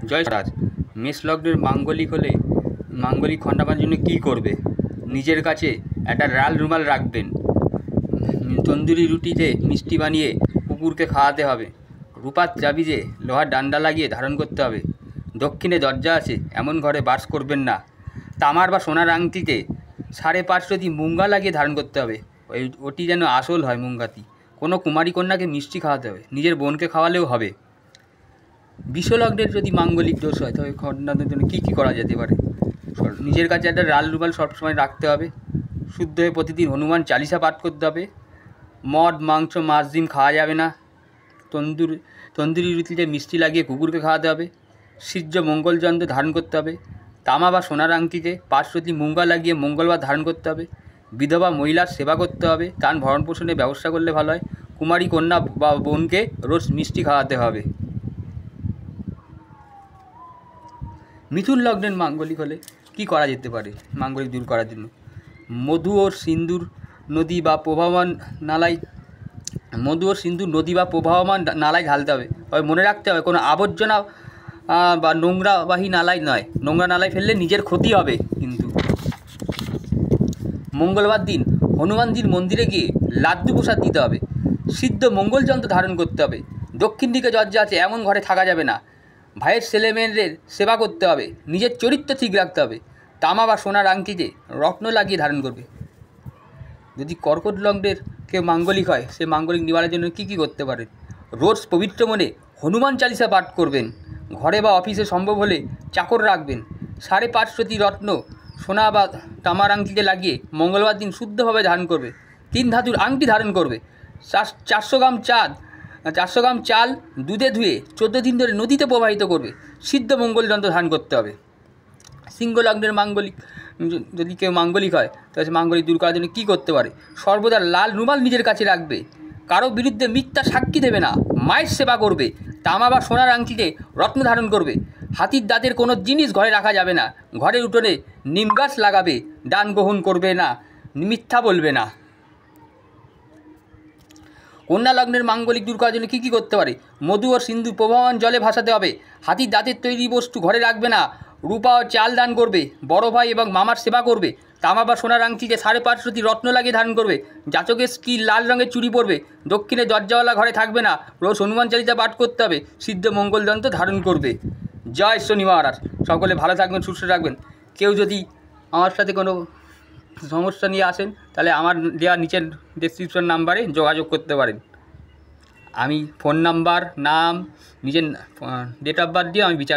জয় রাজ। মেষ লগ্নের মাঙ্গলিক হলে মাঙ্গলিক খণ্ডাবার জন্য কী করবে? নিজের কাছে একটা লাল রুমাল রাখবেন। তন্দুরি রুটিতে মিষ্টি বানিয়ে কুকুরকে খাওয়াতে হবে। রূপার চাবিতে লোহার ডান্ডা লাগিয়ে ধারণ করতে হবে। দক্ষিণে দরজা আছে এমন ঘরে বাস করবেন না। তামার বা সোনার আংটিতে 5.5 মুঙ্গা লাগিয়ে ধারণ করতে হবে। ওটি যেন আসল হয় মুঙ্গাটি। কোনো কুমারী কন্যাকে মিষ্টি খাওয়াতে হবে, নিজের বোনকে খাওয়ালেও হবে। বিষলগ্নের যদি মাঙ্গলিক দোষ হয় তবে খণ্ডানোর জন্য কী কী করা যেতে পারে? নিজের কাছে একটা লাল রুমাল সবসময় রাখতে হবে। শুদ্ধ হয়ে প্রতিদিন হনুমান চালিসা পাঠ করতে হবে। মদ, মাংস, মাছ, ডিম খাওয়া যাবে না। তন্দুরি রুটিতে মিষ্টি লাগিয়ে কুকুরকে খাওয়াতে হবে। সিজ্জ মঙ্গল যন্ত্র ধারণ করতে হবে। তামা বা সোনার আংটিতে 5 মুঙ্গা লাগিয়ে মঙ্গলবার ধারণ করতে হবে। বিধবা মহিলার সেবা করতে হবে। তার ভরণ পোষণের ব্যবস্থা করলে ভালো হয়। কুমারী কন্যা বা বোনকে রোজ মিষ্টি খাওয়াতে হবে। মিথুন লগ্নের মাঙ্গলিক হলে কি করা যেতে পারে মাঙ্গলিক দূর করার জন্য? মধু ও সিন্দুর নদী বা প্রবাহমান নালায় ঢালতে হবে। তবে মনে রাখতে হবে কোনো আবর্জনা বা নোংরাবাহী নালায় নয়। নোংরা নালায় ফেললে নিজের ক্ষতি হবে। কিন্তু মঙ্গলবার দিন হনুমানজির মন্দিরে গিয়ে লাড্ডু প্রসাদ দিতে হবে। সিদ্ধ মঙ্গলযন্ত্র ধারণ করতে হবে। দক্ষিণ দিকে দরজা আছে এমন ঘরে থাকা যাবে না। ভাইয়ের ছেলেমেয়েদের সেবা করতে হবে। নিজের চরিত্র ঠিক রাখতে হবে। তামা বা সোনার আংটিতে রত্ন লাগিয়ে ধারণ করবে। যদি কর্কট লগ্নের কেউ মাঙ্গলিক হয়, সে মাঙ্গলিক নিবারণের জন্য কী কী করতে পারে? রোজ পবিত্র মনে হনুমান চালিসা পাঠ করবেন। ঘরে বা অফিসে সম্ভব হলে চাকর রাখবেন। 5.5 রত্ন সোনা বা তামার আংটিতে লাগিয়ে মঙ্গলবার দিন শুদ্ধভাবে ধারণ করবে। 3 ধাতুর আংটি ধারণ করবে। 400 গ্রাম চাল দুধে ধুয়ে 14 দিন ধরে নদীতে প্রবাহিত করবে। সিদ্ধ মঙ্গলযন্ত্র ধারণ করতে হবে। সিংহ লগ্নের মাঙ্গলিক যদি কেউ মাঙ্গলিক হয় তাহলে মাঙ্গলিক দূর করার জন্য কী করতে পারে? সর্বদা লাল রুমাল নিজের কাছে রাখবে। কারো বিরুদ্ধে মিথ্যা সাক্ষী দেবে না। মায়ের সেবা করবে। তামা বা সোনার আংটিতে রত্ন ধারণ করবে। হাতির দাঁতের কোনো জিনিস ঘরে রাখা যাবে না। ঘরের উঠোনে নিম গাছ লাগাবে। দান গ্রহণ করবে না। মিথ্যা বলবে না। কন্যা লগ্নের মাঙ্গলিক দূর করার জন্য কী কী করতে পারে? মধু ও সিন্দুর প্রবাহমান জলে ভাসাতে হবে। হাতির দাঁতের তৈরি বস্তু ঘরে রাখবে না। রূপা ও চাল দান করবে। বড় ভাই এবং মামার সেবা করবে। তামা বা সোনার আংটিতে 5.5 রত্ন লাগিয়ে ধারণ করবে। জাতকের স্ত্রী লাল রঙের চুড়ি পরবে। দক্ষিণে দরজাওয়ালা ঘরে থাকবে না। রোজ হনুমান চালিসা পাঠ করতে হবে। সিদ্ধ মঙ্গলযন্ত্র ধারণ করবে। জয় শনি মহারাজ। সকলে ভালো থাকবেন, সুস্থ থাকবেন। কেউ যদি আমার সাথে কোনো সমস্যা নিয়ে আসেন তাহলে আমার দেওয়া নিচের ডেসক্রিপশন নাম্বারে যোগাযোগ করতে পারেন। আমি ফোন নাম্বার, নাম, নিজের ডেট অফ বার্থ দিয়ে আমি বিচার